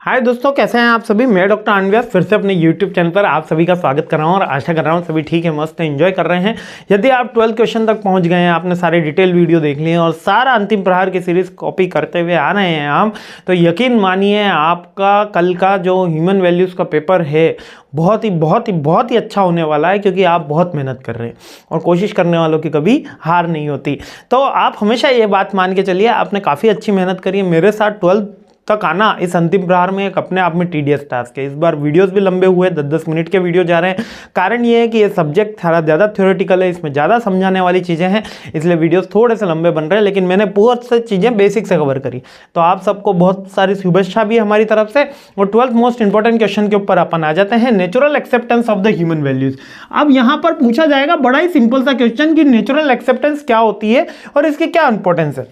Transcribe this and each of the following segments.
हाय दोस्तों, कैसे हैं आप सभी। मैं डॉक्टर अनव्यास फिर से अपने यूट्यूब चैनल पर आप सभी का स्वागत कर रहा हूं और आशा कर रहा हूं सभी ठीक है, मस्त है, एंजॉय कर रहे हैं। यदि आप 12 क्वेश्चन तक पहुंच गए हैं, आपने सारे डिटेल वीडियो देख लिए और सारा अंतिम प्रहार की सीरीज कॉपी करते हुए आ रहे हैं हम, तो यकीन मानिए आपका कल का जो ह्यूमन वैल्यूज़ का पेपर है बहुत ही अच्छा होने वाला है, क्योंकि आप बहुत मेहनत कर रहे हैं और कोशिश करने वालों की कभी हार नहीं होती। तो आप हमेशा ये बात मान के चलिए, आपने काफ़ी अच्छी मेहनत करी है। मेरे साथ 12 तक आना इस अंतिम प्रहार में एक अपने आप में टीडियस टास्क है। इस बार वीडियोस भी लंबे हुए, 10-10 मिनट के वीडियो जा रहे हैं। कारण ये है कि ये सब्जेक्ट थोड़ा ज़्यादा थ्योरेटिकल है, इसमें ज़्यादा समझाने वाली चीज़ें हैं, इसलिए वीडियोस थोड़े से लंबे बन रहे हैं, लेकिन मैंने बहुत सी चीज़ें बेसिक से कवर करी। तो आप सबको बहुत सारी शुभेच्छा भी हमारी तरफ से। और 12th मोस्ट इंपॉर्टेंट क्वेश्चन के ऊपर अपन आ जाते हैं, natural acceptance of the human values. अब यहाँ पर पूछा जाएगा बड़ा ही सिंपल सा क्वेश्चन कि नेचुरल एक्सेप्टेंस क्या होती है और इसकी क्या इंपॉर्टेंस है।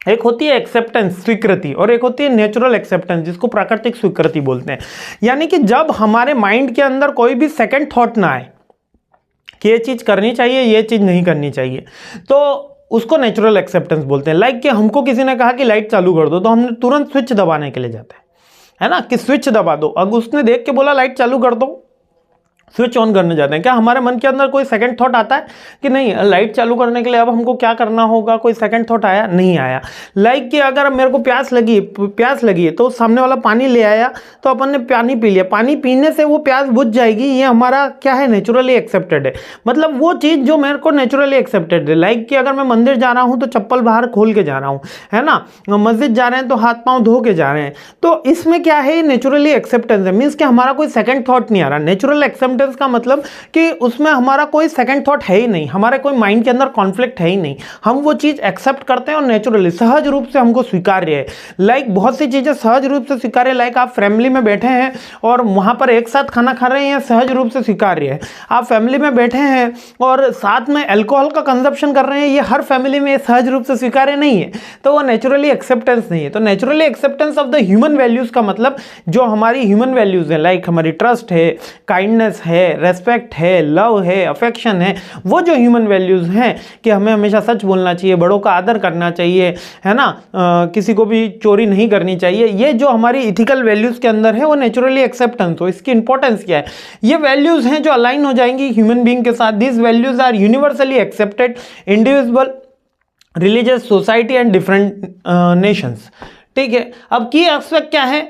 एक होती है एक्सेप्टेंस, स्वीकृति, और एक होती है नेचुरल एक्सेप्टेंस, जिसको प्राकृतिक स्वीकृति बोलते हैं। यानी कि जब हमारे माइंड के अंदर कोई भी सेकंड थॉट ना आए कि ये चीज़ करनी चाहिए, ये चीज़ नहीं करनी चाहिए, तो उसको नेचुरल एक्सेप्टेंस बोलते हैं। लाइक कि हमको किसी ने कहा कि लाइट चालू कर दो, तो हमने तुरंत स्विच दबाने के लिए जाते हैं, है ना, कि स्विच दबा दो। अब उसने देख के बोला लाइट चालू कर दो, स्विच ऑन करने जाते हैं। क्या हमारे मन के अंदर कोई सेकंड थॉट आता है कि नहीं लाइट चालू करने के लिए अब हमको क्या करना होगा? कोई सेकंड थॉट आया? नहीं आया। लाइक कि अगर मेरे को प्यास लगी है तो सामने वाला पानी ले आया, तो अपन ने पानी पी लिया, पानी पीने से वो प्यास बुझ जाएगी, ये हमारा क्या है, नेचुरली एक्सेप्टेड है। मतलब वो चीज़ जो मेरे को नेचुरली एक्सेप्टेड है। लाइक कि अगर मैं मंदिर जा रहा हूँ तो चप्पल बाहर खोल के जा रहा हूँ, है ना, मस्जिद जा रहे हैं तो हाथ पाँव धो के जा रहे हैं, तो इसमें क्या है, नेचुरली एक्सेप्टेंस है। मीन्स कि हमारा कोई सेकंड थॉट नहीं आ रहा। नेचुरल एक्सेप्टेंस का मतलब कि उसमें हमारा कोई सेकंड थॉट है ही नहीं, हमारे कोई माइंड के अंदर कॉन्फ्लिक्ट है ही नहीं, हम वो चीज एक्सेप्ट करते हैं और नेचुरली सहज रूप से हमको स्वीकार्य है। लाइक बहुत सी चीजें सहज रूप से स्वीकार्य। लाइक आप फैमिली में बैठे हैं और वहां पर एक साथ खाना खा रहे हैं, सहज रूप से स्वीकार्य है। आप फैमिली में बैठे हैं और साथ में अल्कोहल का कंजप्शन कर रहे हैं, ये हर फैमिली में सहज रूप से स्वीकार्य नहीं है, तो वो नेचुरली एक्सेप्टेंस नहीं है। तो naturally acceptance of the human values का मतलब जो हमारी ह्यूमन वैल्यूज है, लाइक हमारी ट्रस्ट है, काइंडनेस है, रेस्पेक्ट है, लव है, अफेक्शन है, वो जो ह्यूमन वैल्यूज हैं कि हमें हमेशा सच बोलना चाहिए, बड़ों का आदर करना चाहिए, है ना, किसी को भी चोरी नहीं करनी चाहिए, ये जो हमारी इथिकल वैल्यूज के अंदर है वो नेचुरली एक्सेप्टेंस हो। इसकी इंपॉर्टेंस क्या है? ये वैल्यूज हैं जो अलाइन हो जाएंगी ह्यूमन बीइंग के साथ। This values are universally accepted individual, religious, society and different nations. ठीक है, अब की एस्पेक्ट क्या है,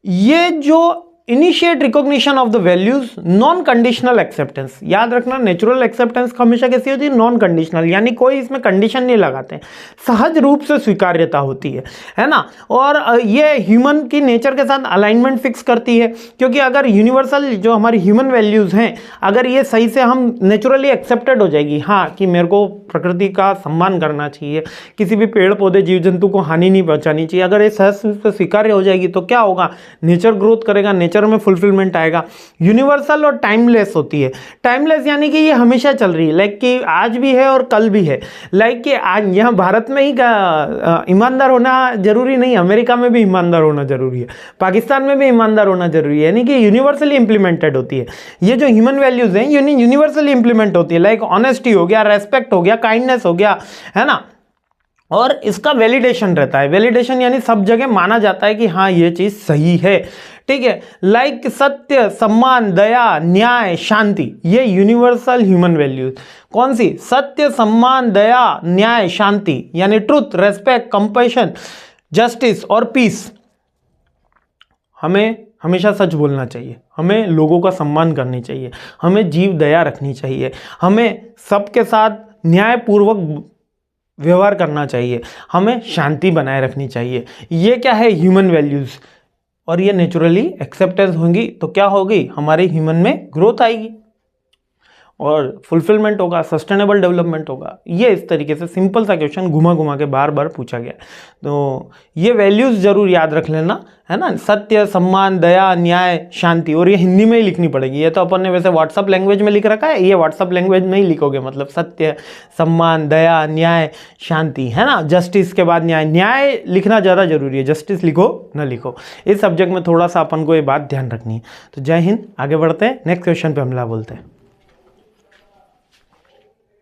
ये जो initiate recognition of the values, non conditional acceptance. याद रखना, नेचुरल एक्सेप्टेंस हमेशा कैसी होती है, नॉन कंडीशनल, यानी कोई इसमें कंडीशन नहीं लगाते, सहज रूप से स्वीकार्यता होती है ना। और ये ह्यूमन की नेचर के साथ अलाइनमेंट फिक्स करती है, क्योंकि अगर यूनिवर्सल जो हमारी ह्यूमन वैल्यूज हैं, अगर ये सही से हम नेचुरली एक्सेप्टेड हो जाएगी, हाँ, कि मेरे को प्रकृति का सम्मान करना चाहिए, किसी भी पेड़ पौधे जीव जंतु को हानि नहीं पहुंचानी चाहिए, अगर ये सहज रूप से स्वीकार्य हो जाएगी तो क्या होगा, नेचर ग्रोथ करेगा, नेचर में फुलफिलमेंट आएगा। यूनिवर्सल और टाइमलेस होती है। टाइमलेस यानी कि ये हमेशा चल रही है, लाइक कि आज भी है और कल भी है। लाइक कि आज यहाँ भारत में ही ईमानदार होना जरूरी नहीं, अमेरिका में भी ईमानदार होना जरूरी है, पाकिस्तान में भी ईमानदार होना जरूरी है, यानी कि यूनिवर्सली इंप्लीमेंटेड होती है। ये जो ह्यूमन वैल्यूज हैं यूनिवर्सली इंप्लीमेंट होती है। लाइक ऑनेस्टी हो गया, रेस्पेक्ट हो गया, काइंडनेस हो गया, है ना, और इसका वैलिडेशन रहता है। वैलिडेशन यानी सब जगह माना जाता है कि हाँ ये चीज सही है। ठीक है, लाइक सत्य, सम्मान, दया, न्याय, शांति, ये यूनिवर्सल ह्यूमन वैल्यूज। कौन सी? सत्य, सम्मान, दया, न्याय, शांति, यानी ट्रुथ, रेस्पेक्ट, कंपैशन, जस्टिस और पीस। हमें हमेशा सच बोलना चाहिए, हमें लोगों का सम्मान करनी चाहिए, हमें जीव दया रखनी चाहिए, हमें सबके साथ न्यायपूर्वक व्यवहार करना चाहिए, हमें शांति बनाए रखनी चाहिए। ये क्या है? Human values. और ये नेचुरली एक्सेप्टेंस होंगी तो क्या होगी? हमारे ह्यूमन में ग्रोथ आएगी और फुलफिलमेंट होगा, सस्टेनेबल डेवलपमेंट होगा। ये इस तरीके से सिंपल सा क्वेश्चन घुमा घुमा के बार बार पूछा गया। तो ये वैल्यूज जरूर याद रख लेना, है ना, सत्य, सम्मान, दया, न्याय, शांति। और ये हिंदी में ही लिखनी पड़ेगी, ये तो अपन ने वैसे व्हाट्सअप लैंग्वेज में लिख रखा है, ये व्हाट्सअप लैंग्वेज में ही लिखोगे। मतलब सत्य, सम्मान, दया, न्याय, शांति, है ना। जस्टिस के बाद न्याय, न्याय लिखना ज़्यादा जरूरी है, जस्टिस लिखो ना लिखो। इस सब्जेक्ट में थोड़ा सा अपन को ये बात ध्यान रखनी है। तो जय हिंद, आगे बढ़ते हैं, नेक्स्ट क्वेश्चन पे हमला बोलते हैं।